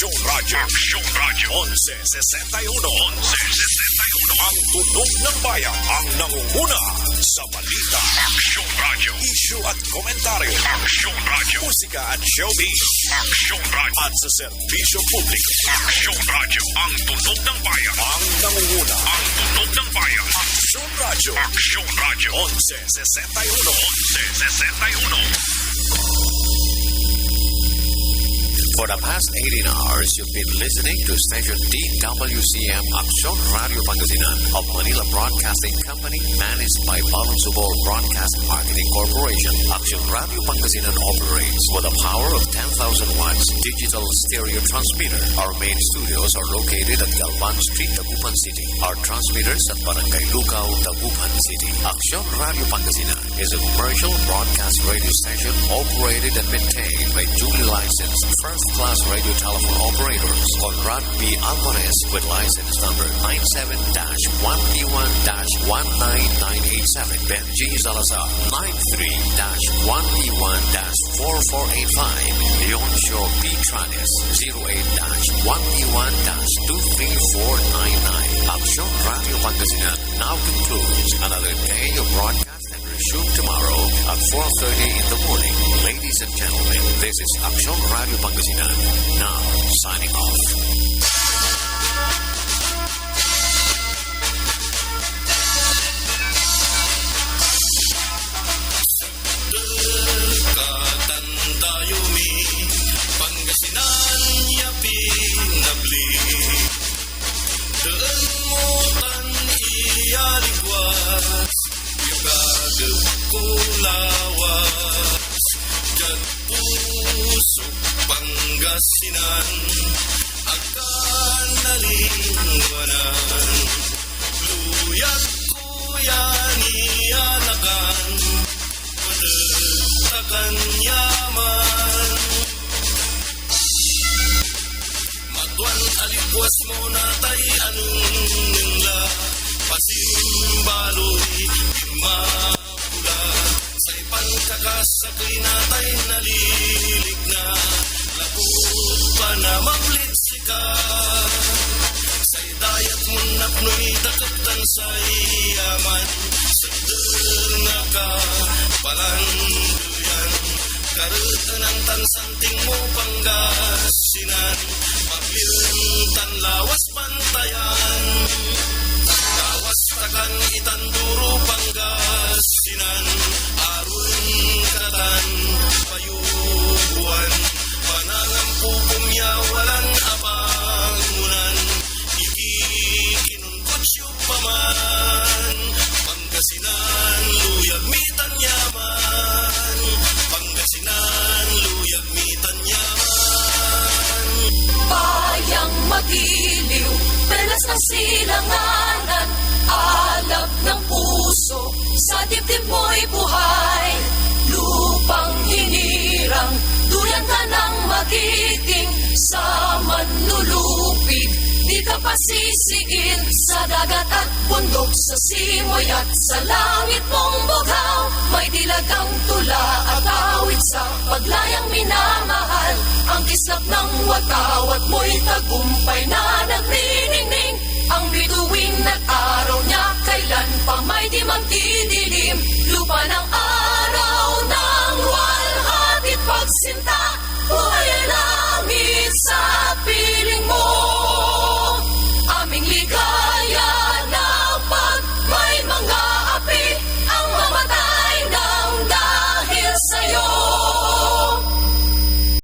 Aksyong Radio. Aksyong Radio. 1161. 1161. Ang tunog ng bayan. Ang nangunguna sa balita. Aksyong Radio. Issue at komentaryo. Aksyong Radio. Musika at showbiz. Aksyong Radio. At sa serbisyo publiko. Aksyong Radio. Ang tunog ng bayan. Ang nangunguna. Ang tunog ng bayan. Aksyong Radio. Aksyong Radio. 1161. 1161. For the past 18 hours, you've been listening to station DWCM Aksyong Radio Pangasinan of Manila Broadcasting Company, managed by Balunsubol Broadcast Marketing Corporation. Aksyong Radio Pangasinan operates with a power of 10,000 watts digital stereo transmitter. Our main studios are located at Galvan Street, Dagupan City. Our transmitters at Barangay Lucao, Dagupan City. Aksyong Radio Pangasinan is a commercial broadcast radio station operated and maintained by duly licensed first-class radio telephone operators. Conrad B. Alvarez with license number 97-1P1-19987. Ben G. Salazar 93-1P1-4485. Leoncio P. Tranes 08-1P1-23499. Aksyong Radio Pangasinan now concludes another day of broadcast and resume tomorrow at 4:30 in the morning. Ladies and gentlemen, this is Aksyong Radio Pangasinan, now signing off. Katandayumi, Pangasinan yapinabli. Daan mo tan iyaligwas, yagagag kulawas. Jad puso Pangasinan, akan nalingwanan. Luyag kuyan iyanakan, madagtakan yaman. Matuan aligwas mo natay anong ningla, pasimbaloy imapula. Say pangkakasakay natay nalilig na, labot pa na mablitsika. Say dayat mo napnoy dakatan say yaman, sadal nga ka palanduyan. Karutan ang tansanting mo Pangasinan, pagbintan lawas pantayan. Lawas takan itanduro Pangasinan, arun katan payubuan. Panangampu pumya walan abangunan, ikikinungkot siyo paman. Pangasinan luyag mitan yaman, Pangasinan luyag mitan yaman. Bayang magiliw, perlas ng silanganan, alab ng puso, sa dibdib mo'y buhay. Lupang hinirang, duyan ka ng magiting, sa manlulupig, di ka pasisiin. Sa dagat at bundok, sa simoy at sa langit mong bughaw, may dilagang tula at awit sa paglayang minamahal, ang kislap ng wakas.